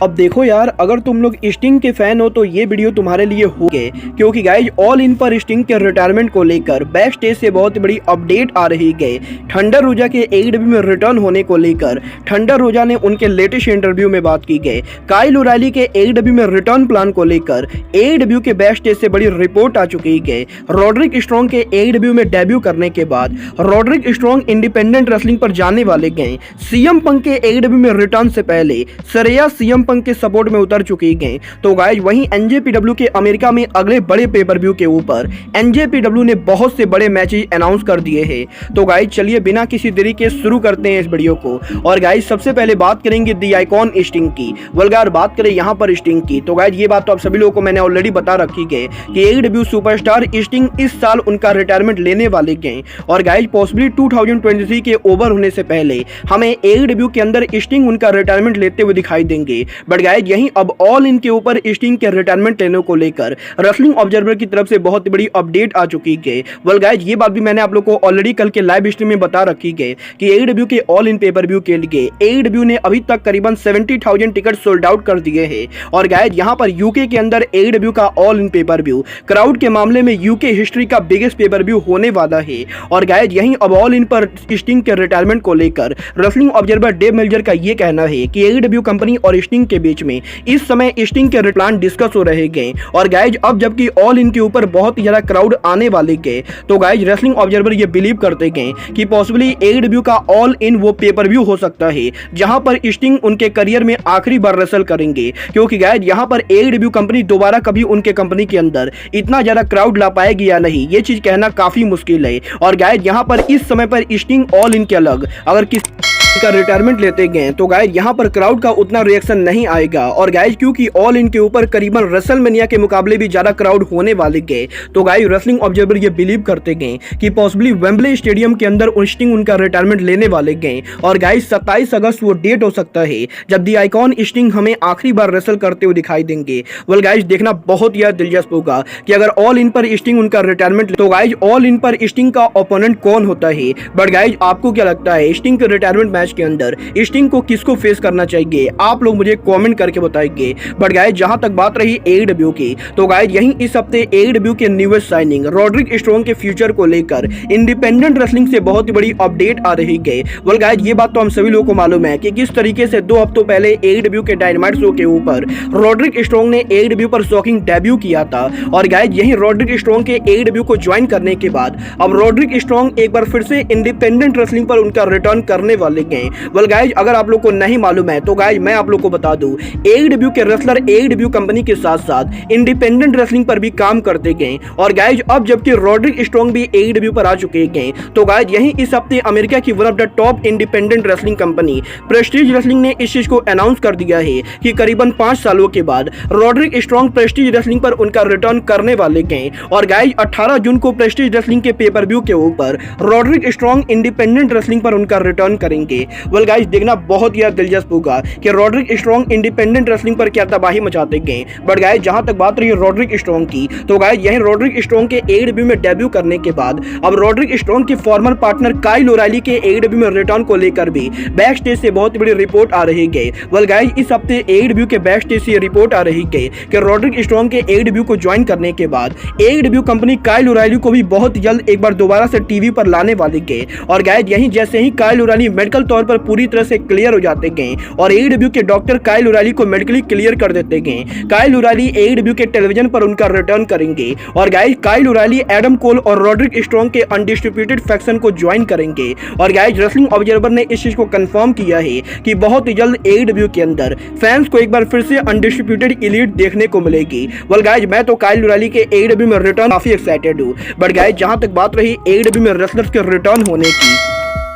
अब देखो यार, अगर तुम लोग स्टिंग के फैन हो तो ये वीडियो तुम्हारे लिए हो गए, क्योंकि गाइज ऑल इन पर स्टिंग के रिटायरमेंट को लेकर बैक स्टेज से बहुत बड़ी अपडेट आ रही है। थंडर रोजा के एडब्ल्यू में रिटर्न होने को लेकर थंडर रोजा ने उनके लेटेस्ट इंटरव्यू में बात की गई। काइल ओराइली के एडब्ल्यू में रिटर्न प्लान को लेकर एडब्ल्यू के बैक स्टेज से बड़ी रिपोर्ट आ चुकी है। रॉड्रिक स्ट्रॉन्ग के एडब्ल्यू में डेब्यू करने के बाद रॉड्रिक स्ट्रॉन्ग इंडिपेंडेंट रेसलिंग पर जाने वाले गए। सीएम पंक के एडब्ल्यू में रिटर्न से पहले श्रेया सीएम पंक के सपोर्ट में उतर चुकी गए। तो गाइज वहीं एनजेपीडब्ल्यू के अमेरिका में अगले बड़े पेपर व्यू के ऊपर एनजेपीडब्ल्यू ने बहुत से बड़े मैचेस अनाउंस कर दिए हैं। तो गाइज चलिए बिना किसी देरी के शुरू करते हैं इस वीडियो को। और गाइज सबसे पहले बात करेंगे दी आइकॉन स्टिंग की। वल्गार बात करें यहाँ पर स्टिंग की, तो गाइज ये बात तो आप सभी लोगों को मैंने ऑलरेडी बता रखी है कि एडब्ल्यू सुपरस्टार स्टिंग इस साल उनका रिटायरमेंट लेने वाले गए। और गाइज पॉसिबली 2023 के ओवर होने से पहले हमें एडब्ल्यू के अंदर स्टिंग उनका रिटायरमेंट लेते हुए दिखाई देंगे। बट गाइज यहीं अब ऑल इन के ऊपर स्टिंग के रिटायरमेंट लेने को लेकर रेसलिंग ऑब्जर्वर की तरफ से बहुत बड़ी अपडेट आ चुकी है। वेल गाइज ये बात भी मैंने आप लोग को ऑलरेडी कल के लाइव स्ट्रीम में बता रखी है कि एडब्ल्यू के ऑल इन पेपर व्यू के लिए एडब्ल्यू ने अभी तक करीबन 70,000 टिकट सोल्ड आउट कर दिए हैं। और गाइज यहाँ पर यूके के अंदर एडब्ल्यू का all in pay per view crowd के मामले में यूके हिस्ट्री का बिगेस्ट पेपर व्यू होने वाला है। और गाइज यहीं अब ऑल इन पर स्टिंग के रिटायरमेंट को लेकर रेसलिंग ऑब्जर्वर डेव मेल्जर का ये कहना है कि एडब्ल्यू कंपनी और स्टिंग के बीच में इस समय स्टिंग के प्लान डिस्कस हो रहे गए। और गाइज अब जबकि ऑल इन के ऊपर बहुत ही ज्यादा क्राउड आने वाले गए, तो गाइज रेसलिंग ऑब्जर्वर ये बिलीव करते गए कि पॉसिबली एडब्ल्यू का ऑल इन वो पेपर व्यू हो सकता है जहां पर स्टिंग उनके करियर में आखिरी बार रेसल करेंगे। क्योंकि गाइज यहां पर एडब्ल्यू कंपनी दोबारा कभी उनके कंपनी के अंदर इतना ज्यादा क्राउड ला पाएगी या नहीं, ये चीज कहना काफी मुश्किल है। और गाइज यहां पर इस समय पर स्टिंग ऑल इन के अलग अगर किस का रिटायरमेंट लेते गए तो गाइज यहाँ पर क्राउड का उतना रिएक्शन नहीं आएगा। और गाइज क्योंकि ऑल इन के ऊपर करीबन रेसलमेनिया के मुकाबले भी ज्यादा क्राउड होने वाले गए, तो गाइज रेसलिंग ऑब्जर्वर ये बिलीव करते गए कि पॉसिबली वेम्बले स्टेडियम के अंदर स्टिंग उनका रिटायरमेंट लेने वाले गए। और गाइज 27 अगस्त वो डेट हो सकता है जब दी आइकॉन स्टिंग हमें आखिरी बार रेसल करते हुए दिखाई देंगे। वेल गाइज देखना बहुत ही दिलचस्प होगा कि अगर ऑल इन पर स्टिंग उनका रिटायरमेंट, तो गाइज ऑल इन पर स्टिंग का ओपोनेंट कौन होता है। बट गाइज आपको क्या लगता है स्टिंग के रिटायरमेंट मैच के अंदर स्टिंग को किसको फेस करना चाहिए, आप लोग मुझे कमेंट करके बताएंगे। बट गाइज जहां तक बात रही एडब्ल्यू की, तो गाइज यहीं इस हफ्ते एडब्ल्यू के न्यूएस्ट साइनिंग रॉड्रिक स्ट्रॉन्ग के फ्यूचर को लेकर इंडिपेंडेंट रेसलिंग से बहुत ही बड़ी अपडेट आ रही है। वेल गाइज ये बात तो हम सभी लोगों को मालूम है कि किस तरीके से 2 हफ्तों पहले एडब्ल्यू के डायनामाइट शो के ऊपर रॉड्रिक स्ट्रॉन्ग ने एडब्ल्यू पर शॉकिंग डेब्यू किया था। और गाइज यहीं रॉड्रिक स्ट्रॉन्ग के एडब्ल्यू को ज्वाइन करने के बाद अब रॉड्रिक स्ट्रॉन्ग एक बार फिर से इंडिपेंडेंट रेसलिंग पर उनका रिटर्न करने वाले गए। वेल गाइज अगर आप लोग को नहीं मालूम है तो गाइज मैं आप लोग को बता दूं, एडब्ल्यू के रेसलर एडब्ल्यू कंपनी के साथ साथ इंडिपेंडेंट रेसलिंग पर भी काम करते गए। और गाइज अब जबकि रॉड्रिक स्ट्रॉन्ग भी एडब्ल्यू पर आ चुके गए, तो गाइज यहीं इस हफ्ते अमेरिका की one of the top independent wrestling company Prestige wrestling ने इस चीज को अनाउंस कर दिया है कि करीबन 5 सालों के बाद रॉड्रिक स्ट्रॉन्ग प्रेस्टीज रेसलिंग पर उनका रिटर्न करने वाले गए। और गाइज 18 जून को प्रेस्टीज रेसलिंग के पेपर व्यू के ऊपर रॉड्रिक स्ट्रॉन्ग इंडिपेंडेंट रेसलिंग पर उनका रिटर्न करेंगे। वेल गाइज देखना बहुत ही दिलचस्प होगा कि रॉड्रिक स्ट्रॉन्ग इंडिपेंडेंट रेसलिंग पर क्या तबाही मचाते गए। बट गाइज जहां तक बात रही रॉड्रिक स्ट्रॉन्ग की, तो गाइज यहीं रॉड्रिक स्ट्रॉन्ग के एडब्ल्यू में डेब्यू करने के बाद अब रॉड्रिक स्ट्रॉन्ग के फॉर्मर पार्टनर काइल ओराइली के एडब्ल्यू में रिटर्न को लेकर भी बैक स्टेज से बहुत बड़ी रिपोर्ट आ रही है। वेल गाइज इस हफ्ते एडब्ल्यू के बैक स्टेज से रिपोर्ट आ रही है कि रॉड्रिक स्ट्रॉन्ग के एडब्ल्यू को ज्वाइन करने के बाद एडब्ल्यू कंपनी काइल ओराइली को भी बहुत जल्द एक बार दोबारा से टीवी पर लाने वाली है। और गाइज यहीं जैसे ही काइल ओराइली मेडिकल तौर पर पूरी तरह से क्लियर हो जाते गए और एडब्ल्यू के डॉक्टर काइल ओराइली को मेडिकली क्लियर कर देते गए, काइल ओराइली एडब्ल्यू के टेलीविजन पर उनका रिटर्न करेंगे। और guys Kyle O'Reilly Adam Cole और रॉड्रिक स्ट्रॉन्ग के अनडिस्ट्रिब्यूटेड फैक्शन को ज्वाइन करेंगे। और गाइज रेसलिंग ऑब्जर्वर ने इस चीज को कंफर्म किया है कि बहुत ही जल्द एडब्ल्यू के अंदर फैंस को एक बार फिर से अनडिस्ट्रिब्यूटेड एलीट देखने को मिलेगी। वेल गाइज मैं तो काइल ओराइली के एडब्ल्यू में रिटर्न काफी एक्साइटेड हूँ। बट गाइज जहां तक बात रही एडब्ल्यू में रेसलर्स के रिटर्न होने की,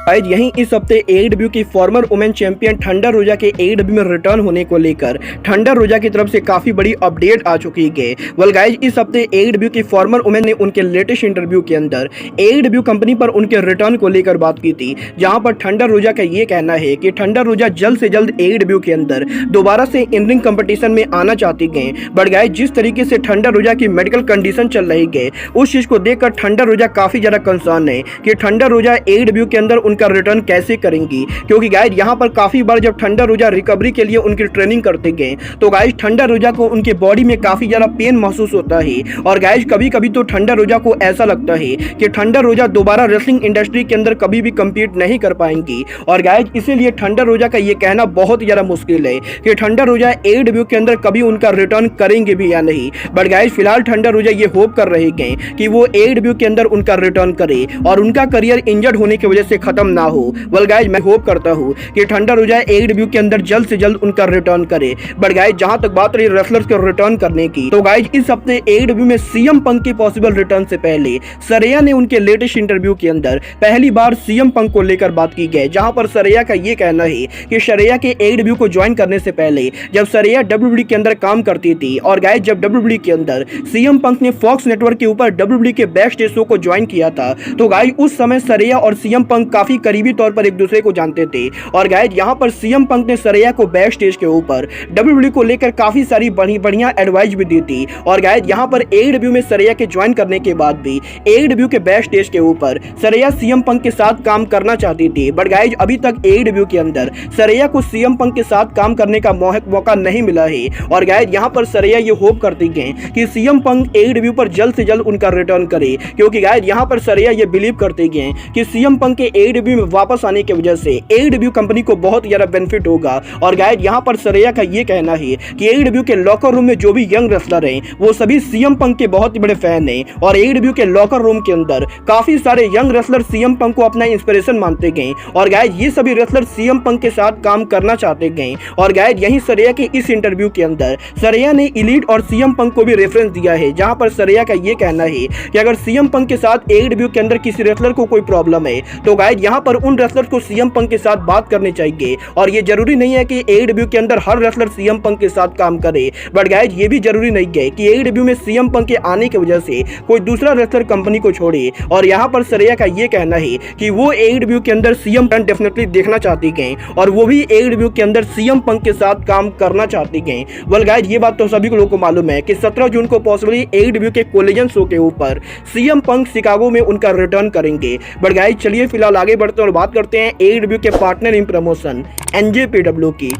गाइज यहीं इस हफ्ते एडब्ल्यू की फॉर्मर वुमेन चैंपियन थंडर रोजा के एडब्ल्यू में रिटर्न होने को लेकर थंडर रोजा की तरफ से काफी बड़ी अपडेट आ चुकी है। वेल गाइज इस हफ्ते एडब्ल्यू की फॉर्मर वुमेन ने उनके लेटेस्ट इंटरव्यू के अंदर एडब्ल्यू कंपनी पर उनके रिटर्न को लेकर बात की थी, जहां पर थंडर रोजा का ये कहना है कि थंडर रोजा जल्द से जल्द एडब्ल्यू के अंदर दोबारा से इन रिंग कंपटीशन में आना चाहती गए। बट गाइज जिस तरीके से थंडर रोजा की मेडिकल कंडीशन चल रही है, उस चीज को देखकर थंडर रोजा काफी ज्यादा कंसर्न है कि थंडर रोजा एडब्ल्यू के अंदर उनका रिटर्न कैसे करेंगी, क्योंकि गाइज यहाँ पर काफी बार जब थंडर रोजा रिकवरी के लिए उनकी ट्रेनिंग करते गए तो गाइज थंडर रोजा को उनके बॉडी में काफी ज्यादा पेन महसूस होता है और गाइज कभी कभी तो थंडर रोजा को ऐसा लगता है कि थंडर रोजा दोबारा रेसलिंग इंडस्ट्री के अंदर कभी भी कम्पीट नहीं कर पाएंगी। और गाइज इसीलिए थंडर रोजा का ये कहना बहुत ज्यादा मुश्किल है कि थंडर रोजा AEW के अंदर कभी उनका रिटर्न करेंगे भी या नहीं। बट गाइज फिलहाल थंडर रोजा ये होप कर रहे हैं कि वो AEW के अंदर उनका रिटर्न करे और उनका करियर इंजर्ड होने की वजह से खत्म ना हो। वेल गाइज मैं होप करता हूँ कि थंडर रोजा AEW के अंदर जल्द से जल्द उनका रिटर्न करे। बट गाइज जहां तक बात रही रेसलर्स के रिटर्न करने की, तो गाइज इस हफ्ते AEW में CM पंक के पॉसिबल रिटर्न से पहले सरैया ने उनके लेटेस्ट इंटरव्यू के अंदर पहली बार CM पंक को लेकर बात की गई, जहां पर सरैया का ये कहना है कि सरैया के AEW को ज्वाइन करने से पहले जब सरैया WWE के अंदर काम करती थी और गाइज जब WWE के अंदर CM पंक ने फॉक्स नेटवर्क के ऊपर WWE के बैक स्टेज शो को ज्वाइन किया था, तो गाइज उस समय सरैया और CM पंक काफी करीबी तौर पर एक दूसरे को जानते थे। और गाइज यहाँ पर CM पंक ने सरैया को बैक स्टेज के ऊपर WWE को लेकर काफी सारी बढ़िया एडवाइस भी दी थी। और गाइज यहाँ पर AEW में सरैया के ज्वाइन करने के बाद भी AEW के बैक स्टेज के ऊपर सरैया CM पंक के साथ काम करना चाहती थी। बट गाइज अभी तक AEW के अंदर सरैया को CM पंक के साथ काम करने का मौका नहीं मिला है। और गाइज यहाँ पर सरैया ये होप करती हैं कि CM पंक AEW पर जल्द से जल्द उनका रिटर्न करे, क्योंकि गाइज यहाँ पर सरैया ये बिलीव करती हैं कि CM पंक के AEW में वापस आने की वजह से AEW कंपनी को बहुत ज्यादा बेनिफिट होगा। और गाइज यहाँ पर सरैया का ये कहना है कि AEW के लॉकर रूम में जो भी यंग रेसलर हैं वो सभी CM पंक के बहुत ही बड़े फैन हैं और AEW के लॉकर रूम के अंदर काफी सारे यंग रेसलर CM पंक को अपना इंस्पिरेशन मानते गए और गाइज ये सभी रेसलर CM पंक के साथ काम करना चाहते गए। और गाइज यही सरैया के इस इंटरव्यू के अंदर सरैया ने एलीट और CM पंक को भी रेफरेंस दिया है, जहां पर सरैया का ये कहना है कि अगर CM पंक के साथ AEW के अंदर किसी रेसलर को कोई प्रॉब्लम है तो गाइज यहाँ पर उन रेसलर को CM पंक के साथ बात करनी चाहिए। और ये जरूरी नहीं है कि AEW के अंदर हर रेसलर CM पंक के साथ काम करे, बट गाइज ये भी जरूरी नहीं है कि AEW में CM पंक के आने की वजह से कोई दूसरा रेसलर कंपनी को छोड़े। और यहाँ पर सरैया का ये कहना है कि वो AEW के अंदर CM पंक डेफिनेटली देखना चाहती हैं और वो भी AEW के अंदर CM पंक के साथ काम करना चाहती हैं। वेल गाइज ये बात तो सभी लोगों को मालूम है कि 17 जून को पॉसिबली AEW के कोलिजन शो के ऊपर CM पंक शिकागो में उनका रिटर्न करेंगे। बट गाइज चलिए फिलहाल आगे बढ़ते हैं और बात करते हैं AEW के पार्टनर इन प्रमोशन NJPW की।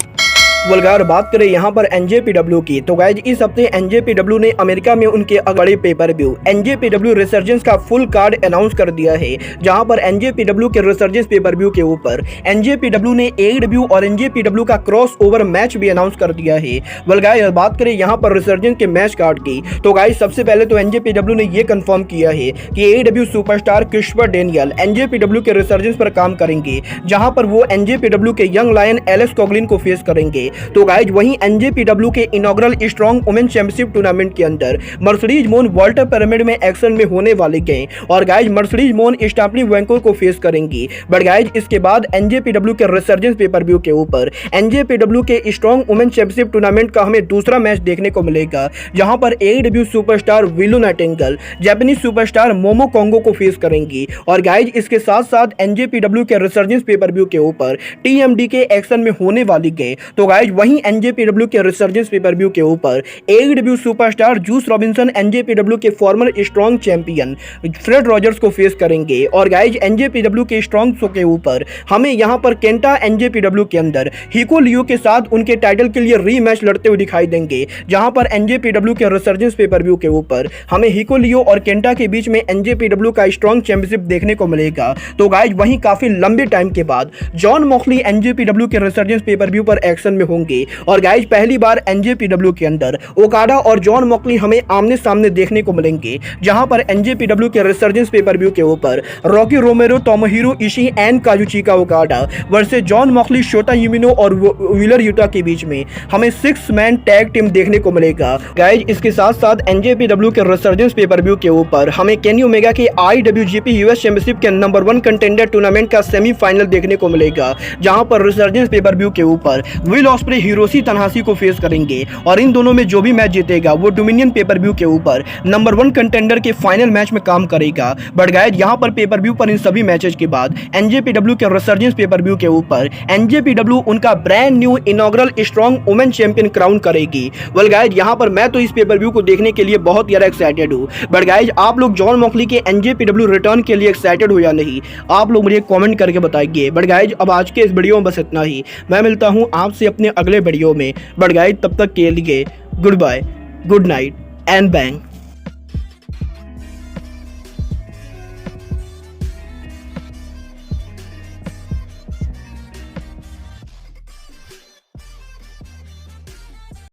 वल्गार बात करें यहाँ पर NJPW की, तो गाइज इस हफ्ते NJPW ने अमेरिका में उनके बड़े पेपर व्यू NJPW रिसर्जेंस का फुल कार्ड अनाउंस कर दिया है, जहां पर NJPW के रिसर्जेंस पेपर व्यू के ऊपर NJPW ने AEW और NJPW का क्रॉस ओवर मैच भी अनाउंस कर दिया है। वल्गार बात करें यहाँ पर रिसर्जेंस के मैच कार्ड की, तो गाइज सबसे पहले तो NJPW ने यह कंफर्म किया है कि AEW superstar Christopher Daniel NJPW के रिसर्जेंस पर काम करेंगे, जहां पर वो NJPW के यंग लायन एलेक्स कॉगलिन को फेस करेंगे। तो गाइज वहीं NJPW के inaugural strong women championship tournament के अंदर मर्सिडीज मोन वाल्टर पिरामिड में एक्शन में होने वाले गए और गाइज मर्सिडीज मोन स्टेफनी वेंको को फेस करेंगी। बट गाइज इसके बाद NJPW के रिसर्जेंस पेपर व्यू के ऊपर NJPW के स्ट्रॉन्ग वुमेन चैंपियनशिप टूर्नामेंट का हमें दूसरा मैच देखने को मिलेगा, जहां पर AEW superstar willow Nightingale Japanese superstar momo Congo को फेस करेंगी। और गाइज इसके साथ साथ NJPW के रिसर्जेंस पेपर व्यू के ऊपर TMD के एक्शन में होने वाली गए। तो गाइज वहीं NJPW के रिसर्जेंस पेपर व्यू के ऊपर AEW superstar juice Robinson NJPW के former strong champion Fred Rogers को फेस करेंगे। और गाइज NJPW के स्ट्रॉन्ग शो के ऊपर हमें यहां पर केंटा NJPW के अंदर हिको लियो के साथ उनके टाइटल के लिए रीमैच लड़ते हुए दिखाई देंगे, जहां पर NJPW के रिसर्जेंस पेपर व्यू के ऊपर हमें हिको लियो और केंटा के बीच में NJPW का स्ट्रॉन्ग चैंपियनशिप देखने को मिलेगा। तो गाइज वहीं काफी लंबे टाइम के बाद जॉन मॉक्सली NJPW के रिसर्जेंस पेपर व्यू पर एक्शन में होंगे। और गाइज पहली बार NJPW के अंदर ओकाडा और जॉन मॉक्सली हमें आमने सामने देखने को मिलेंगे, जहां पर NJPW के रिसर्जेंस पेपर व्यू के ऊपर Rocky Romero Tomohiro Ishii and Kazuchika Okada versus Jon Moxley Shota Umino और व्हीलर यूटा के बीच में हमें 6 मैन टैग टीम देखने को मिलेगा। गाइज इसके साथ साथ NJPW के रिसर्जेंस पेपर व्यू के ऊपर हमें केनी ओमेगा के IWGP US चैंपियनशिप के नंबर 1 कंटेंडर टूर्नामेंट का सेमीफाइनल देखने को मिलेगा, जहां पर रिसर्जेंस पेपर व्यू के ऊपर विल ऑस्प्रे हिरोशी तनाहाशी को फेस करेंगे और इन दोनों में जो भी मैच जीतेगा वो डोमिनियन पेपर व्यू के ऊपर नंबर 1 कंटेंडर के फाइनल मैच में काम करेगा। बट गाइस यहाँ पर पेपर व्यू पर इन सभी मैचेस के बाद एनजेपीडब्ल्यू के रिसर्जेंस पेपर व्यू के ऊपर एनजेपीडब्ल्यू उनका brand new inaugural strong women champion crown करेगी। वेल गाइस यहाँ पर मैं तो इस पेपर व्यू को देखने के लिए बहुत ज्यादा एक्साइटेड हूँ। बट गाइस आप लोग जॉन मॉक्सली के एनजेपीडब्ल्यू रिटर्न के लिए एक्साइटेड हो या नहीं, आप लोग मुझे कमेंट करके बताइए। बट गाइस अब आज के इस वीडियो में बस इतना ही। मैं मिलता हूँ आपसे अपने अगले वीडियो में। बट गाइस तब तक के लिए good bye, good night and bang.